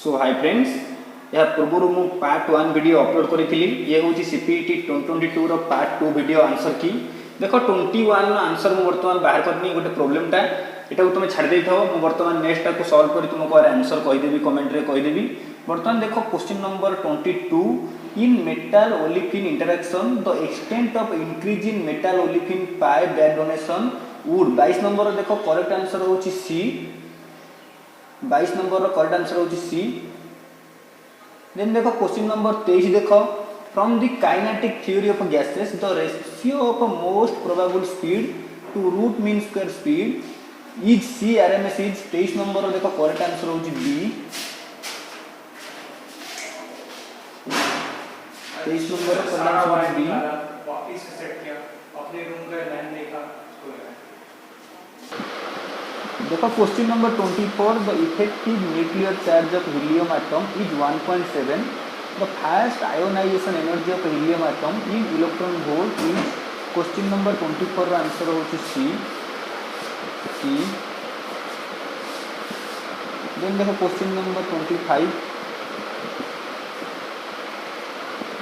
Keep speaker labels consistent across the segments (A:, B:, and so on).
A: सो hi friends, यह पूर्व मु पार्ट 1 वीडियो अपलोड करी। ये हूँ सीपीटी 2022 रो पार्ट 2 वीडियो आंसर की। देख 21 आंसर मु वर्तमान बाहर करनी गोटे प्रोब्लेमटा एटा तुम छाड़ दे था। मु वर्तमान नेक्स्ट टाको सॉल्व करी तुमको आंसर कहीदेवी, कमेंट रे कहीदेवी। वर्तमान देखो question number 22 in metal olefin interaction the extent of increase in metal olefin by blood donation would. 22 number देखो करेक्ट आंसर होची सी। 22 नंबर करेक्ट आंसर होची सी। देन देखो क्वेश्चन नंबर 23 देखो from the kinetic theory of gases the ratio of most probable speed to root mean square speed is C RMS is. 23 number देखो correct answer होची B. 23 number correct answer होची B.
B: वापस set किया अपने room का line देखा।
A: देखो question number 24 the effective nuclear charge of helium atom is 1.7। The first ionisation energy of helium atom in electron volt is. Question number 24 रो answer होची C. C. Then देखो question number 25।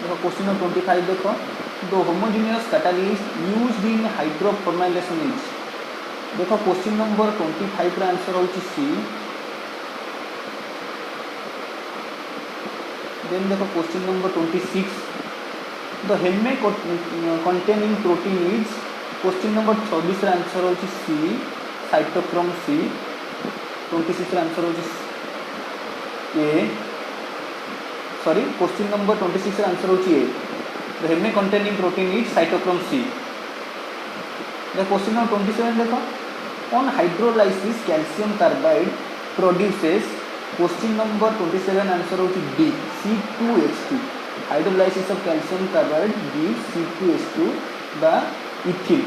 A: देखो question number 25 देखो the homogeneous catalyst used in hydroformylation is. देखो question number 25 रा answer होची C. Then देखो question number 26 the heme containing protein is. Question number 26 रा आंसर होची सी साइटोक्रोम सी। 26 रा आंसर होची ए, सॉरी क्वेश्चन नंबर 26 रा आंसर होची A. The heme containing protein is cytochrome C. The question number 27 देखो on hydrolysis calcium carbide produces। Question number 27 answer होची D C2H2। Hydrolysis of calcium carbide gives C2H2 the ethyl.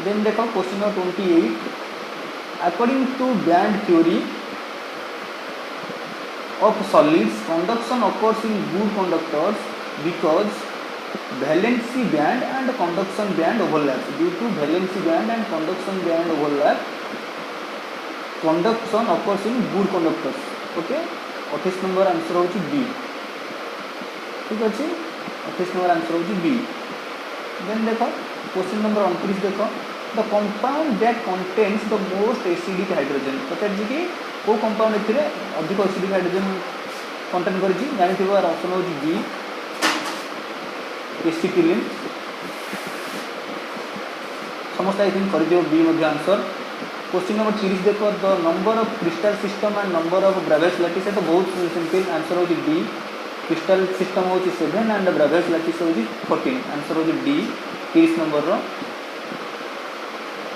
A: Then देखो question number 28 according to band theory of solids conduction occurs in good conductors because valency band and conduction band overlap। due to valency band and conduction band overlap conduction occurs in good conductors। Okay 28 number answer होची B. ठीक अछि 28 number answer होची B. Then देखो question number 29 देखो the compound that contains the most acidic hydrogen. पचार जी कि को कंपाउंड एथिरे अधिक एसिडिक हाइड्रोजन कंटेन करछि। जानिथिबो ऑप्शन होची बी एसिटिलिन। समस्त आई थिंक कर दियो बी मध्ये आंसर। क्वेश्चन नंबर 30 देखो the number of crystal system and number of Bravais lattice. तो बहुत सिंपल आंसर होची डी। क्रिस्टल सिस्टम होची 7 एंड ब्रावेस लैटिस होची 14। आंसर होची डी 30 नंबर रो।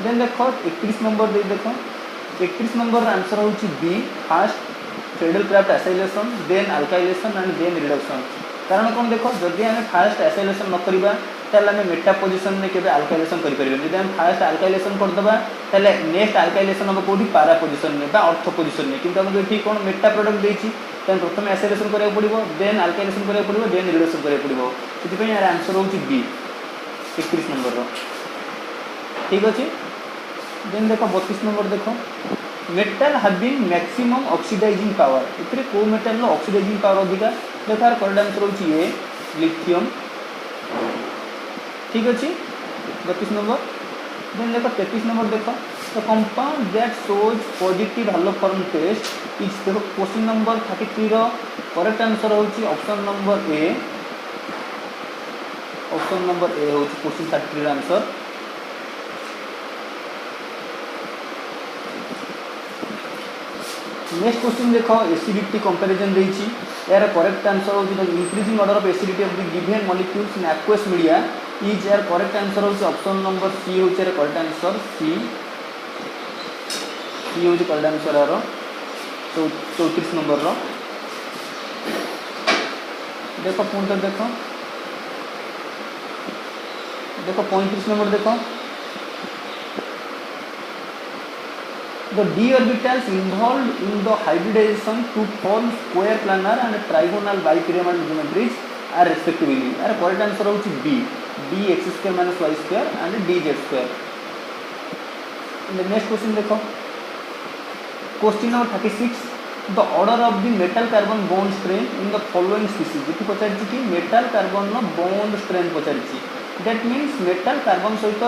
A: देन देखो 31 नंबर दे देखो 31 नंबर आंसर होची B first Friedel Crafts acylation then alkylation and then reduction. कारण कौन देखो जदि आम फास्ट एसाइलेशन न करबा ताले आम मेटा पोजीशन में केबे अल्काइलेशन करि परिबे। जदि आम फास्ट अल्काइलेशन कर दबा ताले नेक्स्ट अल्काइलेशन हम कोठी पारा पोजीशन में बा ऑर्थो पोजीशन में। किंतु हमके एठी कोन मेटा प्रोडक्ट देछि तन प्रथम एसाइलेशन करिया पड़िबो देन अल्काइलेशन करिया पड़िबो देन रिडक्शन करिया पड़िबो। सेति पय यार आंसर होछि बी 31 नंबर रो। ठीक अछि। देन देखो 32 नंबर देखो metal having maximum oxidising power. इतरे को मेटल नो ऑक्सीडाइजिंग पावर अधिका। देखो यार करेक्ट आंसर होची ए लिथियम। ठीक अछि 32 नंबर। देन देखो 33 नंबर देखो the compound that shows positive haloform test is. देखो क्वेश्चन नंबर 33 रो करेक्ट आंसर होची option number A. Option number A होची क्वेश्चन 33 रो आंसर। नेक्स्ट क्वेश्चन देखो एसिडिटी कंपैरिजन देछि। यार करेक्ट आंसर होछि the increasing order of acidity of the given molecules in aqueous media is. यार correct answer होछि option number C होछि यार करेक्ट आंसर सी। सी होछि करेक्ट आंसर यार 34 नंबर रो। देखो पुनः देखो 35 नंबर देखो the d orbitals involved in the hybridization to form square planar and trigonal bipyramidal geometries are respectively। यार करेक्ट आंसर होची B dx² - y² and dz²। Next question देखो question number 36 the order of the metal carbon bond strength in the following species ये पचारि कि metal carbon bond strength पचारि that means metal carbon सहित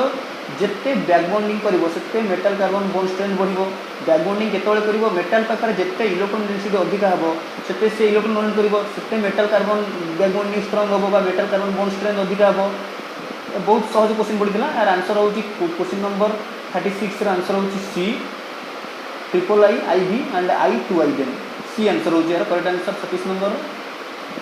A: जिते back bonding करते metal carbon bond strength बढ़ो back bonding केतବେଳେ करिवो मेटल पाखरे जिते इलेक्ट्रॉन डेंसिटी अधिक हबो सेते से इलेक्ट्रॉन डोनेट करिवो सेते metal carbon back bonding strong हबो बा मेटल कार्बन बॉन्ड स्ट्रेंथ अधिक हबो बहुत सहज क्वेश्चन पड़ीला यार आंसर होची क्वेश्चन नंबर 36 रा आंसर होची सी ट्रिपल आई आई भी and I to I then C answer होची यार करेक्ट आंसर 36 नंबर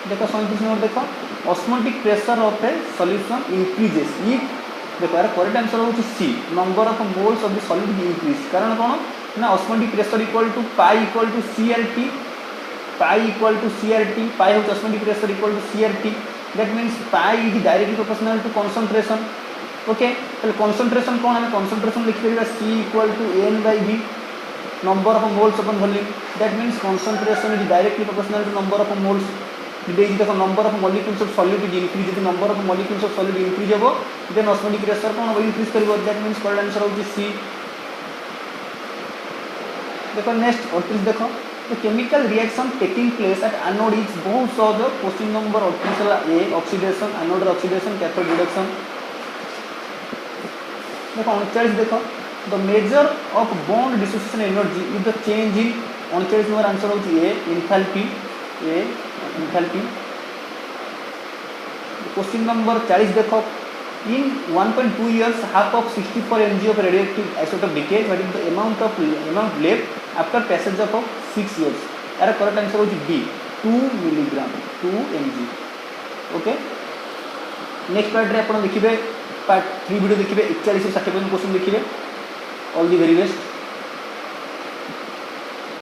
A: देखो 37 नंबर देखो osmotic pressure of a solution increases if देखो यार करेक्ट आंसर होची C number of moles of the solid increase कारण कोन ना osmotic pressure equal to pi equal to CRT pi equal to CRT pi होची osmotic pressure equal to CRT that means pi is directly proportional to concentration okay तो concentration कौन हमें concentration लिख परिबा C equal to N by V number of moles अपन volume that means concentration is directly proportional to number of moles देखो number of molecules of solute is increase यदि number of molecules of solute increase हो then osmotic pressure कौन हो increase करिवो that means correct answer होची C देखो next 38 देखो the chemical reaction taking place at anode is बहुत सहज question number 38 A oxidation anode oxidation cathode reduction देखो 39 देखो the measure of bond dissociation energy is the change in 39 number answer होची ए enthalpy question number 40 देखो in 1.2 years half of 64 mg of radioactive isotope decay what is the amount left after passage of 6 years यार correct answer होची B 2 milligram 2 mg okay next part रे आपण देखिबे part 3 video देखिबे 41 से 60 पर्यंत question देखिबे all the very best.